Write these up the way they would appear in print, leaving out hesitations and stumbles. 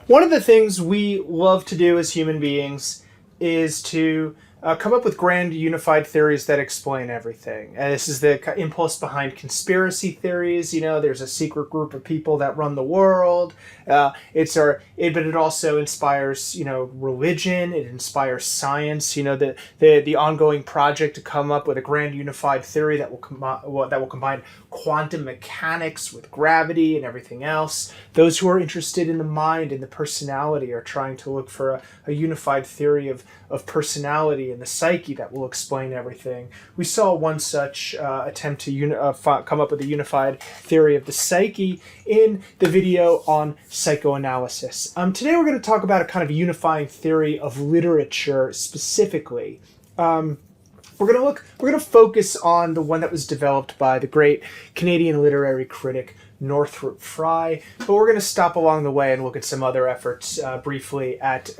One of the things we love to do as human beings is to come up with grand unified theories that explain everything. And this is the impulse behind conspiracy theories. You know, there's a secret group of people that run the world. But it also inspires, religion. It inspires science. You know, the ongoing project to come up with a grand unified theory that will combine quantum mechanics with gravity and everything else. Those who are interested in the mind and the personality are trying to look for a unified theory of personality and the psyche that will explain everything. We saw one such attempt to come up with a unified theory of the psyche in the video on psychoanalysis. Today we're going to talk about a kind of unifying theory of literature specifically. We're going to focus on the one that was developed by the great Canadian literary critic Northrop Frye, but we're going to stop along the way and look at some other efforts briefly at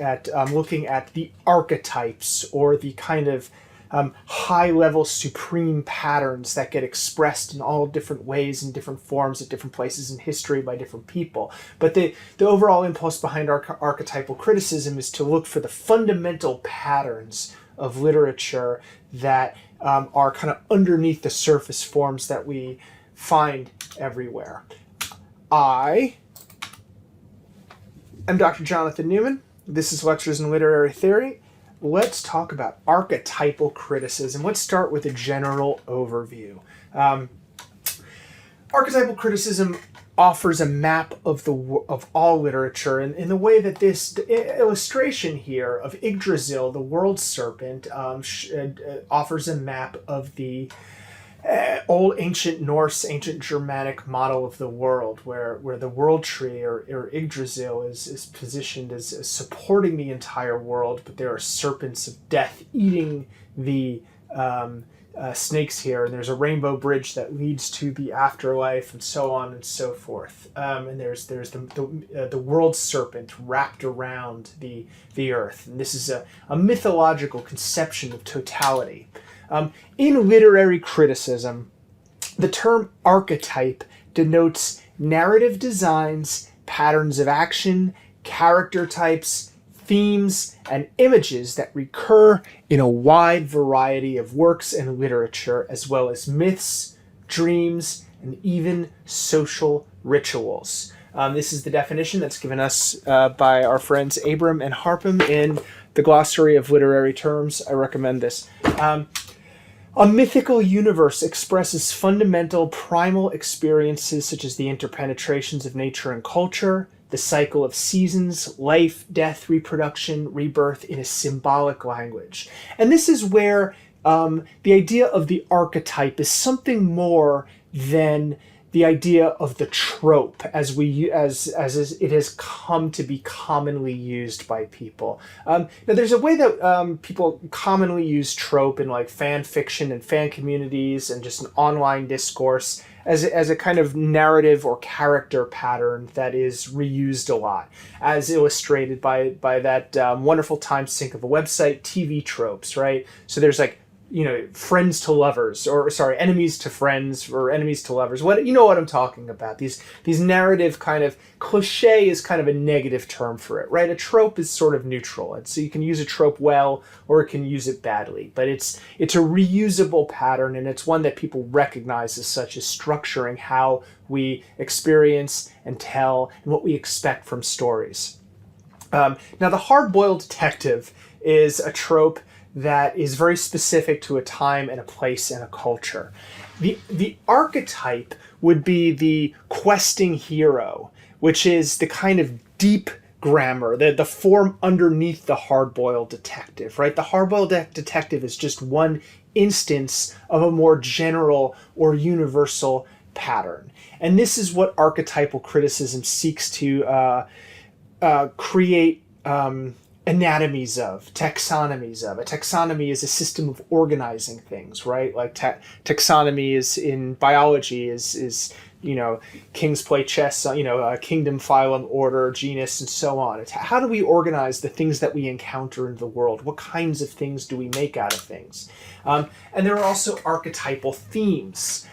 looking at the archetypes, or the kind of high-level supreme patterns that get expressed in all different ways and different forms at different places in history by different people. But the overall impulse behind archetypal criticism is to look for the fundamental patterns of literature that are kind of underneath the surface forms that we find everywhere. I am Dr. Jonathan Newman. This is Lectures in Literary Theory. Let's talk about archetypal criticism. Let's start with a general overview. Archetypal criticism offers a map of all literature in the way that this illustration here of Yggdrasil, the world serpent, offers a map of the old ancient Norse, ancient Germanic model of the world, where the world tree or Yggdrasil is positioned as supporting the entire world, but there are serpents of death eating the snakes here, and there's a rainbow bridge that leads to the afterlife, and so on and so forth. And there's the world serpent wrapped around the earth, and this is a mythological conception of totality. In literary criticism, the term archetype denotes narrative designs, patterns of action, character types, themes, and images that recur in a wide variety of works and literature, as well as myths, dreams, and even social rituals. This is the definition that's given us by our friends Abram and Harpham in the Glossary of Literary Terms. I recommend this. A mythical universe expresses fundamental primal experiences such as the interpenetrations of nature and culture, the cycle of seasons, life, death, reproduction, rebirth in a symbolic language. And this is where the idea of the archetype is something more than the idea of the trope as it has come to be commonly used by people. Now, there's a way that people commonly use trope in like fan fiction and fan communities and just an online discourse as a kind of narrative or character pattern that is reused a lot, as illustrated by that wonderful time sink of a website, TV tropes, right? So there's like, friends to lovers, or sorry, enemies to friends, or enemies to lovers. What I'm talking about. These narrative kind of cliche is kind of a negative term for it, right? A trope is sort of neutral, and so you can use a trope well, or it can use it badly. But it's a reusable pattern, and it's one that people recognize as such as structuring how we experience and tell, and what we expect from stories. Now, the hard-boiled detective is a trope that is very specific to a time and a place and a culture. The archetype would be the questing hero, which is the kind of deep grammar, the form underneath the hard-boiled detective, right? The hard-boiled detective is just one instance of a more general or universal pattern. And this is what archetypal criticism seeks to create anatomies of, taxonomies of. A taxonomy is a system of organizing things, right? Like taxonomy is in biology is kings play chess, kingdom, phylum, order, genus, and so on. It's how do we organize the things that we encounter in the world? What kinds of things do we make out of things? And there are also archetypal themes.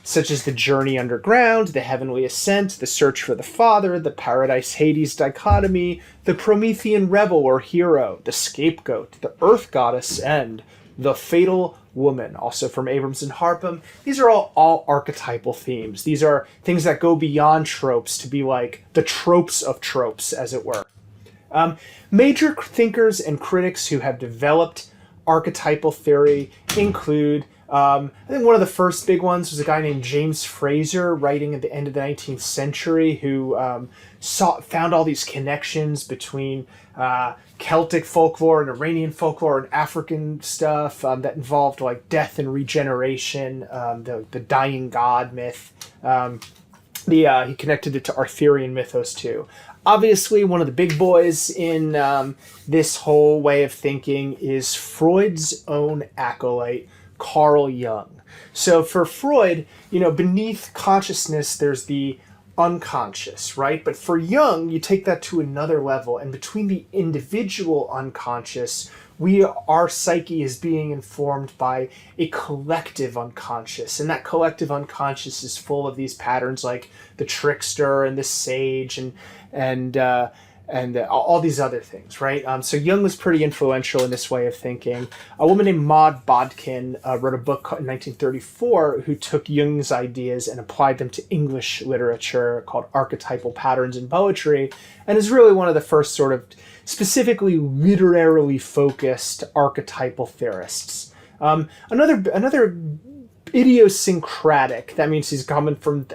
such as the journey underground, the heavenly ascent, the search for the Father, the paradise-Hades dichotomy, the Promethean rebel or hero, the scapegoat, the earth goddess, and the fatal woman, also from Abrams and Harpham. These are all archetypal themes. These are things that go beyond tropes to be like the tropes of tropes, as it were. Major thinkers and critics who have developed archetypal theory include, I think one of the first big ones was a guy named James Frazer, writing at the end of the 19th century, who found all these connections between Celtic folklore and Iranian folklore and African stuff that involved like death and regeneration, the dying god myth. He connected it to Arthurian mythos too. Obviously, one of the big boys in this whole way of thinking is Freud's own acolyte, Carl Jung. So for Freud, beneath consciousness, there's the unconscious, right? But for Jung, you take that to another level, and between the individual unconscious, our psyche is being informed by a collective unconscious, and that collective unconscious is full of these patterns like the trickster and the sage and all these other things, right? So Jung was pretty influential in this way of thinking. A woman named Maud Bodkin wrote a book in 1934 who took Jung's ideas and applied them to English literature called Archetypal Patterns in Poetry, and is really one of the first sort of specifically literarily focused archetypal theorists. Another idiosyncratic, that means he's coming from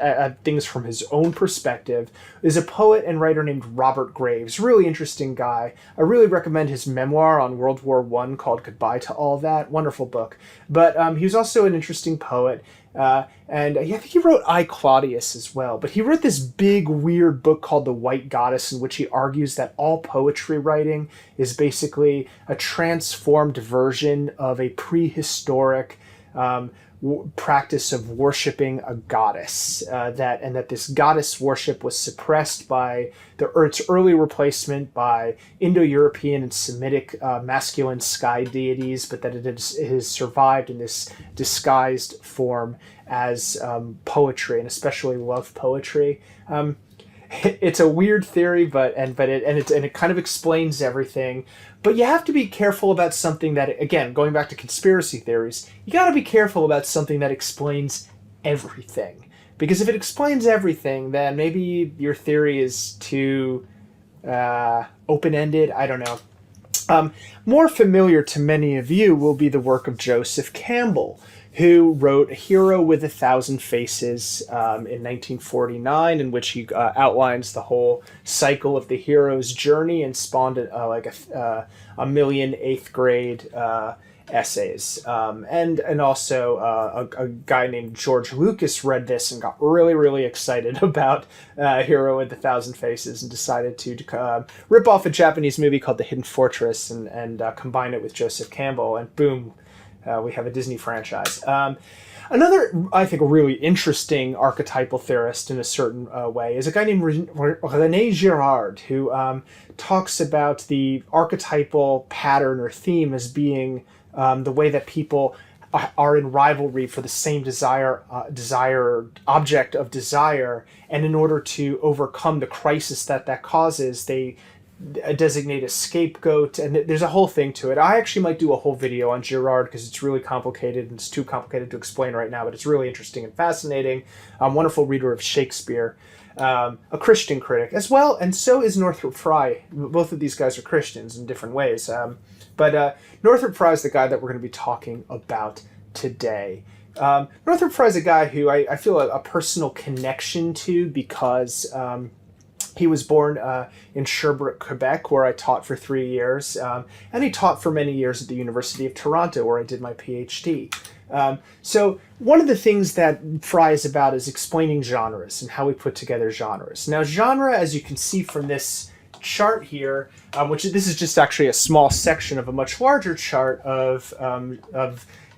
things from his own perspective, is a poet and writer named Robert Graves. Really interesting guy. I really recommend his memoir on World War I called Goodbye to All That. Wonderful book. But he was also an interesting poet. And I think he wrote I, Claudius as well. But he wrote this big, weird book called The White Goddess, in which he argues that all poetry writing is basically a transformed version of a prehistoric practice of worshiping a goddess, that this goddess worship was suppressed by its early replacement by Indo-European and Semitic masculine sky deities, but that it has survived in this disguised form as poetry, and especially love poetry. It's a weird theory, but it kind of explains everything. But you have to be careful about something that, again, going back to conspiracy theories, you got to be careful about something that explains everything. Because if it explains everything, then maybe your theory is too open-ended. I don't know. More familiar to many of you will be the work of Joseph Campbell, who wrote A Hero with a Thousand Faces in 1949, in which he outlines the whole cycle of the hero's journey and spawned a million eighth grade essays. And also a guy named George Lucas read this and got really, really excited about Hero with a Thousand Faces and decided to rip off a Japanese movie called The Hidden Fortress and combine it with Joseph Campbell, and boom, we have a Disney franchise. Another, I think, really interesting archetypal theorist in a certain way is a guy named René Girard, who talks about the archetypal pattern or theme as being the way that people are in rivalry for the same object of desire, and in order to overcome the crisis that causes, they designate a scapegoat, and there's a whole thing to it. I actually might do a whole video on Girard because it's really complicated and it's too complicated to explain right now, but it's really interesting and fascinating. Wonderful reader of Shakespeare, a Christian critic as well, and so is Northrop Frye. Both of these guys are Christians in different ways, but Northrop Frye is the guy that we're going to be talking about today. Northrop Frye is a guy who I feel a personal connection to because he was born in Sherbrooke, Quebec, where I taught for 3 years, and he taught for many years at the University of Toronto, where I did my PhD. So one of the things that Frye is about is explaining genres and how we put together genres. Now, genre, as you can see from this chart here, which this is just actually a small section of a much larger chart of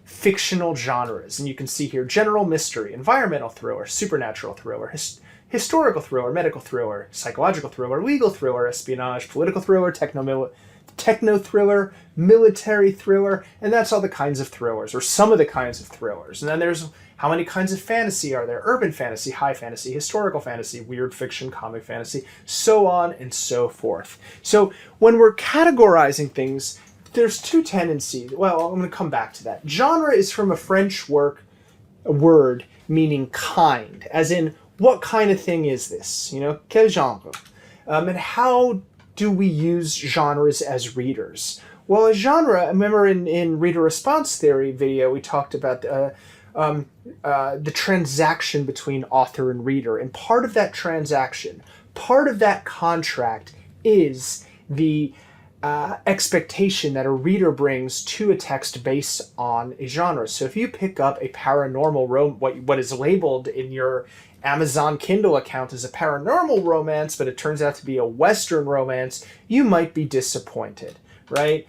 fictional genres, and you can see here general mystery, environmental thriller, supernatural thriller, historical thriller, medical thriller, psychological thriller, legal thriller, espionage, political thriller, techno thriller, military thriller, and that's all the kinds of thrillers, or some of the kinds of thrillers. And then there's How many kinds of fantasy are there? Urban fantasy, high fantasy, historical fantasy, weird fiction, comic fantasy, so on and so forth. So when we're categorizing things, there's two tendencies. Well, I'm going to come back to that. Genre is from a French word meaning kind, as in, what kind of thing is this? Quel genre? And how do we use genres as readers? Well, a genre, I remember in reader response theory video, we talked about the transaction between author and reader. And part of that transaction, part of that contract is the expectation that a reader brings to a text based on a genre. So if you pick up a paranormal what is labeled in your Amazon Kindle account as a paranormal romance, but it turns out to be a Western romance, you might be disappointed, right?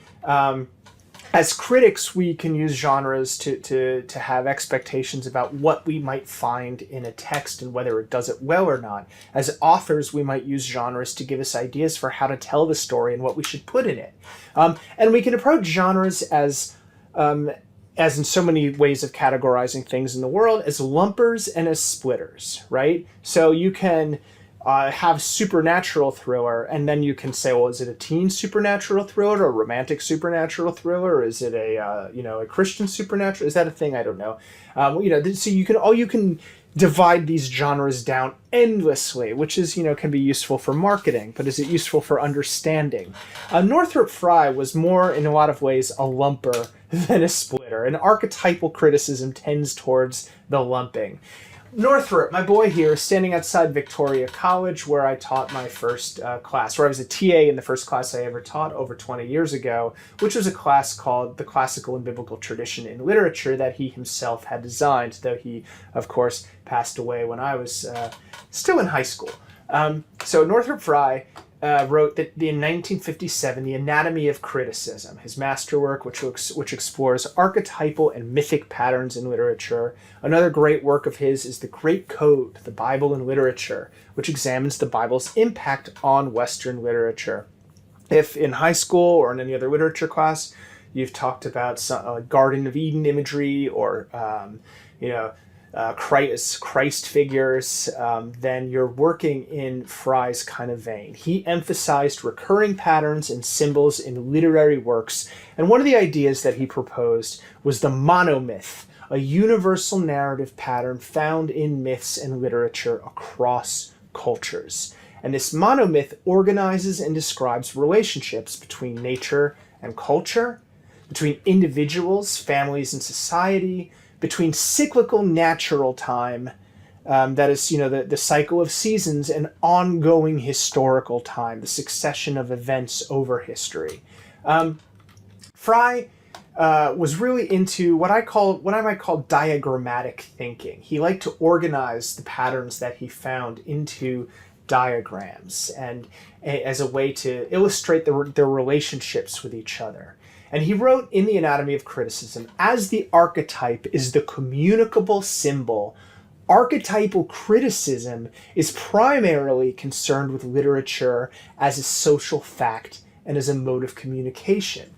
As critics, we can use genres to have expectations about what we might find in a text and whether it does it well or not. As authors, we might use genres to give us ideas for how to tell the story and what we should put in it. And we can approach genres as in so many ways of categorizing things in the world, as lumpers and as splitters, right? So you can have supernatural thriller, and then you can say, well, is it a teen supernatural thriller, a romantic supernatural thriller, or is it a Christian supernatural? Is that a thing? I don't know. So you can divide these genres down endlessly, which is can be useful for marketing, but is it useful for understanding? Northrop Frye was more, in a lot of ways, a lumper than a splitter, and archetypal criticism tends towards the lumping. Northrop, my boy here, standing outside Victoria College, where I taught my first class, where I was a TA in the first class I ever taught over 20 years ago, which was a class called The Classical and Biblical Tradition in Literature that he himself had designed, though he, of course, passed away when I was still in high school. So Northrop Frye wrote that in 1957, The Anatomy of Criticism, his masterwork, which explores archetypal and mythic patterns in literature. Another great work of his is The Great Code, The Bible in Literature, which examines the Bible's impact on Western literature. If in high school or in any other literature class, you've talked about Garden of Eden imagery or, Christ figures, then you're working in Frye's kind of vein. He emphasized recurring patterns and symbols in literary works, and one of the ideas that he proposed was the monomyth, a universal narrative pattern found in myths and literature across cultures. And this monomyth organizes and describes relationships between nature and culture, between individuals, families, and society, between cyclical natural time, that is, the cycle of seasons, and ongoing historical time, the succession of events over history. Frye was really into what I might call diagrammatic thinking. He liked to organize the patterns that he found into diagrams, and as a way to illustrate their relationships with each other. And he wrote in The Anatomy of Criticism, as the archetype is the communicable symbol, archetypal criticism is primarily concerned with literature as a social fact and as a mode of communication.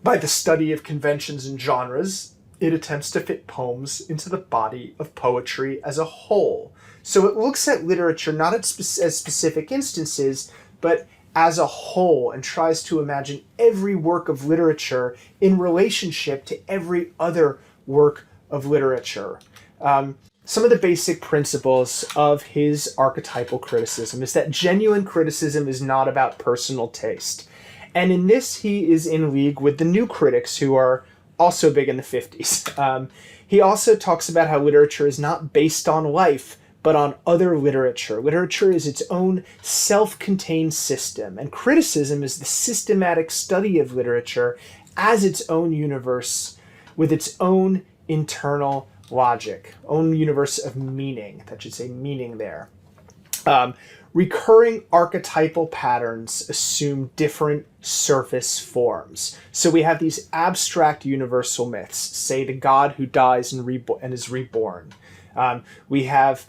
By the study of conventions and genres, it attempts to fit poems into the body of poetry as a whole. So it looks at literature not as specific instances, but as a whole, and tries to imagine every work of literature in relationship to every other work of literature. Some of the basic principles of his archetypal criticism is that genuine criticism is not about personal taste. And in this, he is in league with the new critics, who are also big in the 50s. He also talks about how literature is not based on life, but on other literature. Literature is its own self-contained system, and criticism is the systematic study of literature as its own universe, with its own internal logic, own universe of meaning. That should say meaning there. Recurring archetypal patterns assume different surface forms. So we have these abstract universal myths, say the God who dies and is reborn. We have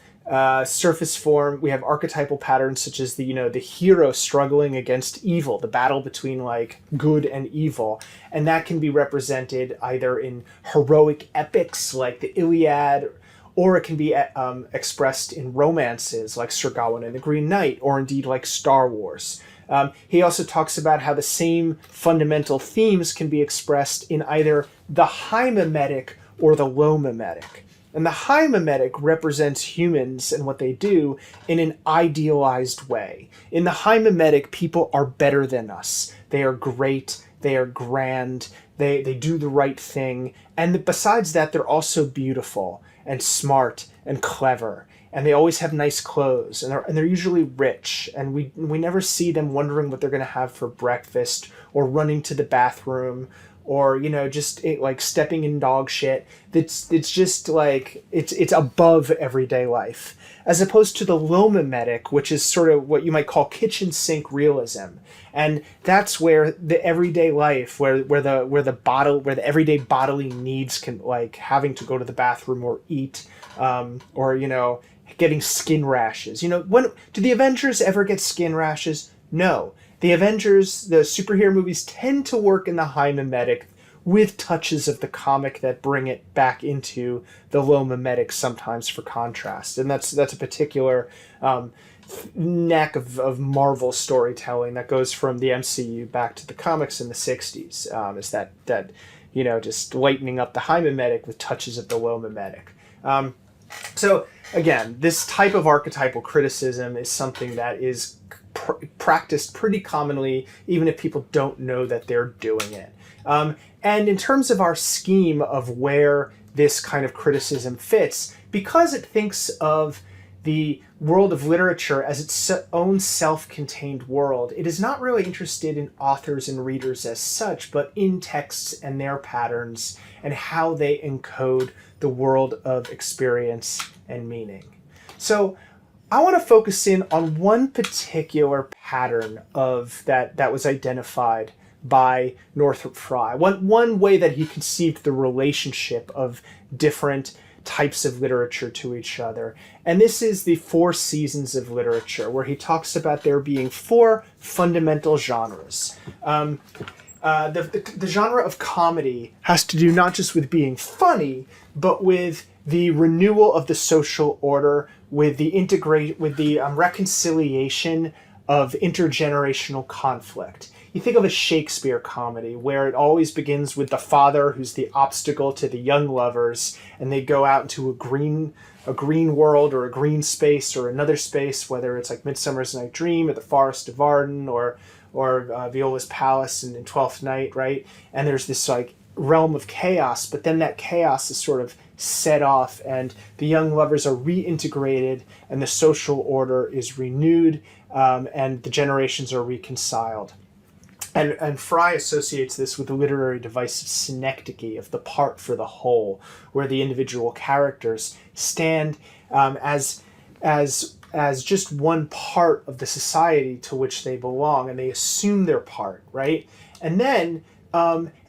Surface form, we have archetypal patterns such as the hero struggling against evil, the battle between like good and evil, and that can be represented either in heroic epics like the Iliad, or it can be expressed in romances like Sir Gawain and the Green Knight, or indeed like Star Wars. He also talks about how the same fundamental themes can be expressed in either the high mimetic or the low mimetic. And the high mimetic represents humans and what they do in an idealized way. In the high mimetic, people are better than us. They are great. They are grand. They do the right thing. And besides that, they're also beautiful and smart and clever. And they always have nice clothes. And they're usually rich. And we never see them wondering what they're going to have for breakfast or running to the bathroom or just like stepping in dog shit. It's just like it's above everyday life, as opposed to the low mimetic, which is sort of what you might call kitchen sink realism, and that's where the everyday life, where the everyday bodily needs can, like having to go to the bathroom or eat, or getting skin rashes. When do the Avengers ever get skin rashes? No. The Avengers, the superhero movies, tend to work in the high mimetic with touches of the comic that bring it back into the low mimetic sometimes for contrast. And that's a particular knack of Marvel storytelling that goes from the MCU back to the comics in the 60s, is that just lightening up the high mimetic with touches of the low mimetic. So again, this type of archetypal criticism is something that is practiced pretty commonly, even if people don't know that they're doing it. And in terms of our scheme of where this kind of criticism fits, because it thinks of the world of literature as its own self-contained world, it is not really interested in authors and readers as such, but in texts and their patterns and how they encode the world of experience and meaning. So I want to focus in on one particular pattern of that was identified by Northrop Frye. One way that he conceived the relationship of different types of literature to each other. And this is the 4 seasons of literature, where he talks about there being 4 fundamental genres. The genre of comedy has to do not just with being funny, but with the renewal of the social order, with the reconciliation of intergenerational conflict. You think of a Shakespeare comedy where it always begins with the father who's the obstacle to the young lovers, and they go out into a green world or a green space or another space, whether it's like Midsummer's Night Dream or the Forest of Arden or Viola's Palace in Twelfth Night, right? And there's this like realm of chaos, but then that chaos is sort of set off and the young lovers are reintegrated and the social order is renewed, and the generations are reconciled. And Frye associates this with the literary device of synecdoche, of the part for the whole, where the individual characters stand as just one part of the society to which they belong, and they assume their part, right? And then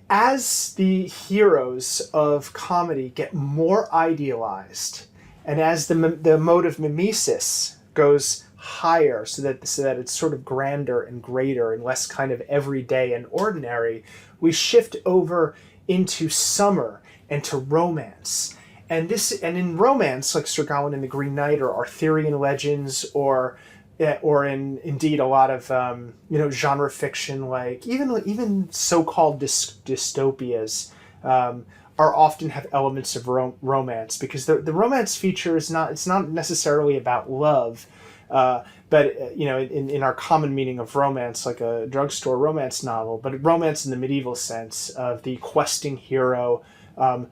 as the heroes of comedy get more idealized, and as the mode of mimesis goes higher, so that it's sort of grander and greater and less kind of everyday and ordinary, we shift over into summer and to romance. And in romance, like Sir Gawain and the Green Knight, or Arthurian legends, or in indeed a lot of genre fiction, like even so-called dystopias, are often have elements of romance, because the romance feature is not necessarily about love. But in our common meaning of romance, like a drugstore romance novel, but romance in the medieval sense of the questing hero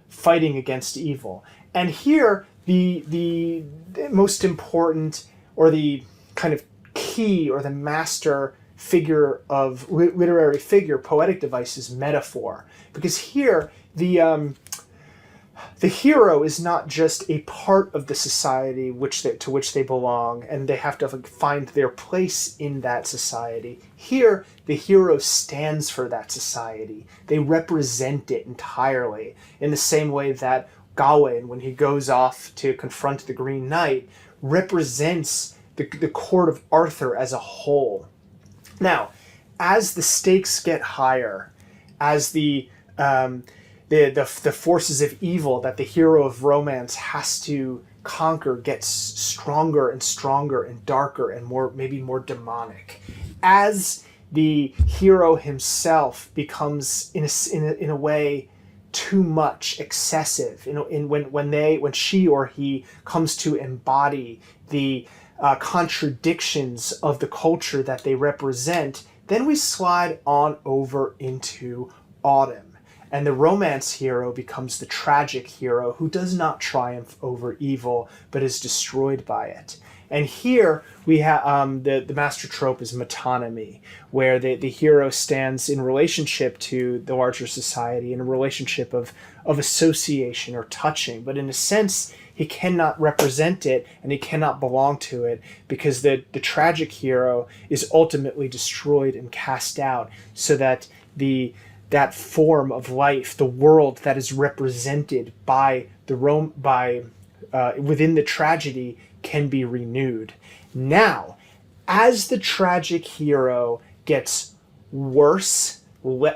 fighting against evil. And here, the most important, or the kind of key, or the master figure of literary figure, poetic device, is metaphor, because here the hero is not just a part of the society to which they belong, and they have to find their place in that society. Here, the hero stands for that society. They represent it entirely, in the same way that Gawain, when he goes off to confront the Green Knight, represents the court of Arthur as a whole. Now, as the stakes get higher, as the forces of evil that the hero of romance has to conquer gets stronger and stronger and darker and maybe more demonic, as the hero himself becomes in a way too much, excessive, when she or he comes to embody the contradictions of the culture that they represent, then we slide on over into autumn. And the romance hero becomes the tragic hero who does not triumph over evil, but is destroyed by it. And here we have the master trope is metonymy, where the hero stands in relationship to the larger society, in a relationship of association or touching. But in a sense, he cannot represent it and he cannot belong to it, because the tragic hero is ultimately destroyed and cast out, so that that form of life, the world that is represented by within the tragedy, can be renewed. Now, as the tragic hero gets worse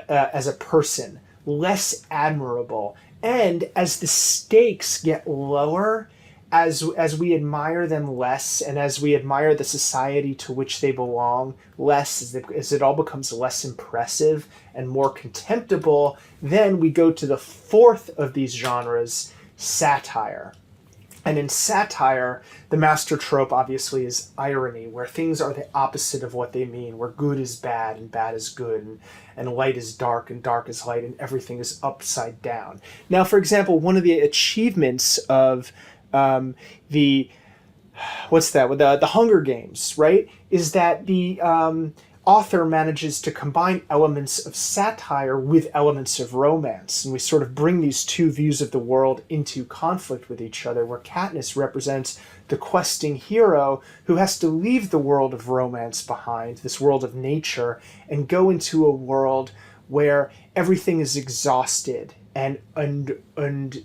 as a person, less admirable, and as the stakes get lower, as we admire them less, and as we admire the society to which they belong less, as it all becomes less impressive and more contemptible, then we go to the fourth of these genres, satire. And in satire, the master trope obviously is irony, where things are the opposite of what they mean, where good is bad and bad is good, and light is dark and dark is light, and everything is upside down. Now, for example, one of the achievements of the Hunger Games, right, is that the author manages to combine elements of satire with elements of romance, and we sort of bring these two views of the world into conflict with each other, where Katniss represents the questing hero who has to leave the world of romance behind, this world of nature, and go into a world where everything is exhausted and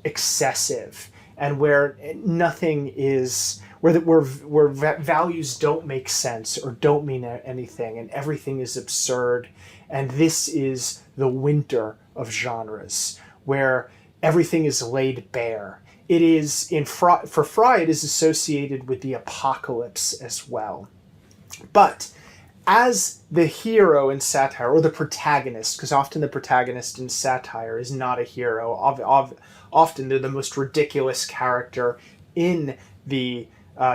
excessive, and where nothing is, where values don't make sense or don't mean anything, and everything is absurd. And this is the winter of genres, where everything is laid bare. It is for Frye, it is associated with the apocalypse as well. But as the hero in satire, or the protagonist, because often the protagonist in satire is not a hero, often they're the most ridiculous character in the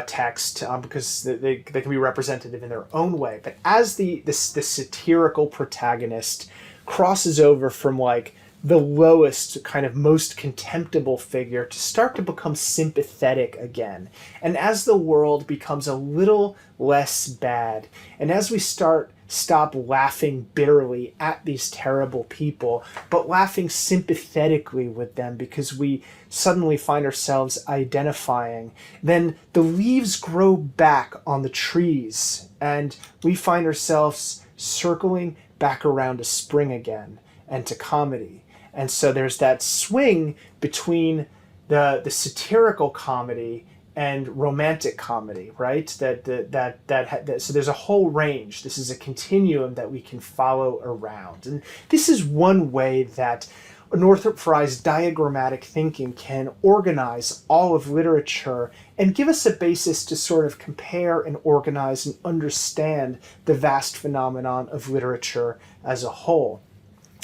text, because they can be representative in their own way. But as the satirical protagonist crosses over from like the lowest, kind of most contemptible figure to start to become sympathetic again, and as the world becomes a little less bad, and as we stop laughing bitterly at these terrible people, but laughing sympathetically with them because we suddenly find ourselves identifying, then the leaves grow back on the trees, and we find ourselves circling back around to spring again and to comedy. And so there's that swing between the satirical comedy and romantic comedy, right? So there's a whole range. This is a continuum that we can follow around. And this is one way that Northrop Frye's diagrammatic thinking can organize all of literature and give us a basis to sort of compare and organize and understand the vast phenomenon of literature as a whole.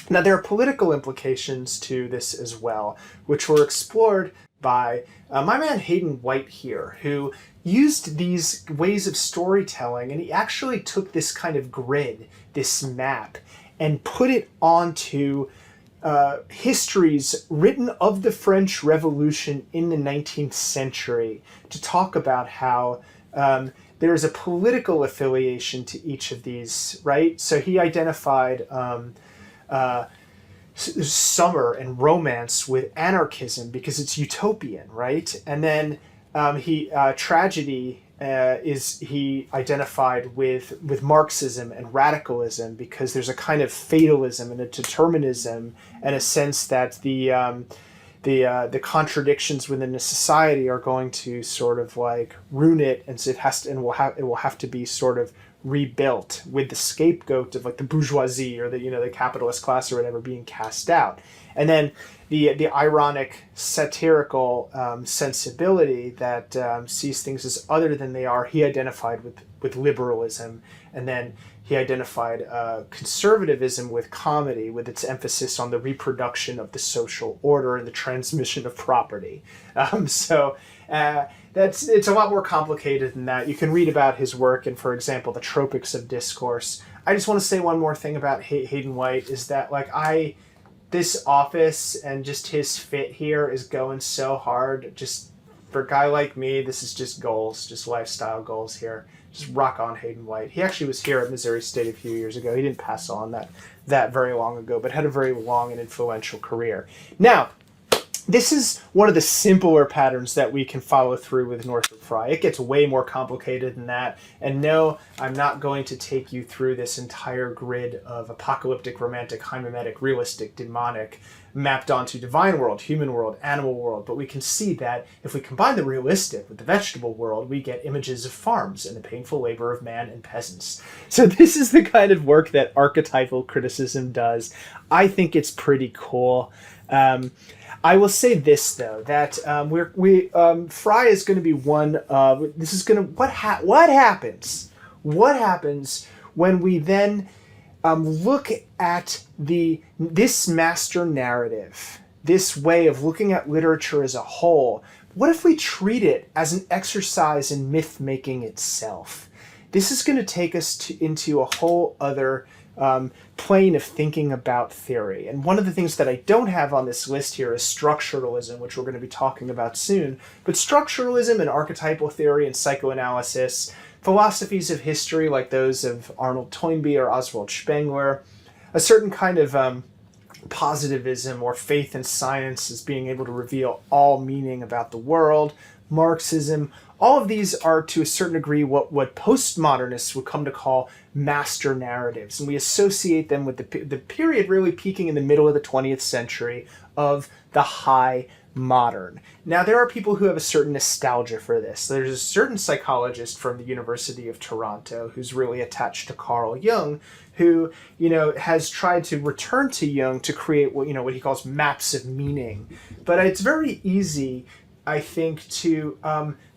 Now, there are political implications to this as well, which were explored by my man Hayden White here, who used these ways of storytelling, and he actually took this kind of grid, this map, and put it onto histories written of the French Revolution in the 19th century to talk about how there is a political affiliation to each of these, right? So he identified summer and romance with anarchism because it's utopian, right? And then tragedy he identified with Marxism and radicalism because there's a kind of fatalism and a determinism and a sense that the contradictions within the society are going to sort of like ruin it, and so it will have to be sort of rebuilt, with the scapegoat of like the bourgeoisie or the capitalist class or whatever being cast out. And then the ironic satirical sensibility that sees things as other than they are, he identified with liberalism, and then he identified conservatism with comedy, with its emphasis on the reproduction of the social order and the transmission of property. It's a lot more complicated than that. You can read about his work in, for example, The Tropics of Discourse. I just want to say one more thing about Hayden White, is that this office and just his fit here is going so hard. Just for a guy like me, this is just goals, just lifestyle goals here. Just rock on, Hayden White. He actually was here at Missouri State a few years ago. He didn't pass on that very long ago, but had a very long and influential career. Now, this is one of the simpler patterns that we can follow through with Northrop Frye. It gets way more complicated than that. And no, I'm not going to take you through this entire grid of apocalyptic, romantic, hymimetic, realistic, demonic, mapped onto divine world, human world, animal world. But we can see that if we combine the realistic with the vegetable world, we get images of farms and the painful labor of man and peasants. So this is the kind of work that archetypal criticism does. I think it's pretty cool. I will say this though, that Frye is going to be one of, this is going to, what happens when we then look at this master narrative, this way of looking at literature as a whole. What if we treat it as an exercise in myth making itself? This is going to take us into a whole other plane of thinking about theory. And one of the things that I don't have on this list here is structuralism, which we're going to be talking about soon. But structuralism and archetypal theory and psychoanalysis, philosophies of history like those of Arnold Toynbee or Oswald Spengler, a certain kind of positivism or faith in science as being able to reveal all meaning about the world, Marxism, all of these are to a certain degree what postmodernists would come to call master narratives. And we associate them with the period really peaking in the middle of the 20th century of the high modern. Now, there are people who have a certain nostalgia for this. There's a certain psychologist from the University of Toronto who's really attached to Carl Jung, who, has tried to return to Jung to create what he calls maps of meaning. But it's very easy, I think, to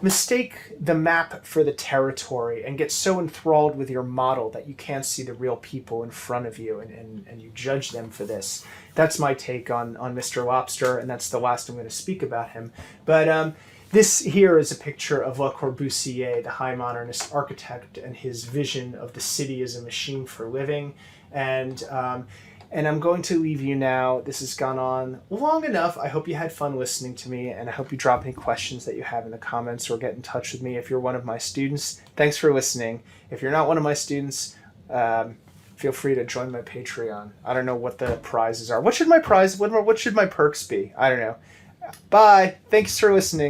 mistake the map for the territory and get so enthralled with your model that you can't see the real people in front of you and you judge them for this. That's my take on Mr. Lobster, and that's the last I'm going to speak about him. But this here is a picture of Le Corbusier, the high modernist architect, and his vision of the city as a machine for living. And I'm going to leave you now. This has gone on long enough. I hope you had fun listening to me, and I hope you drop any questions that you have in the comments or get in touch with me if you're one of my students. Thanks for listening. If you're not one of my students, feel free to join my Patreon. I don't know what the prizes are. What should my perks be? I don't know. Bye. Thanks for listening.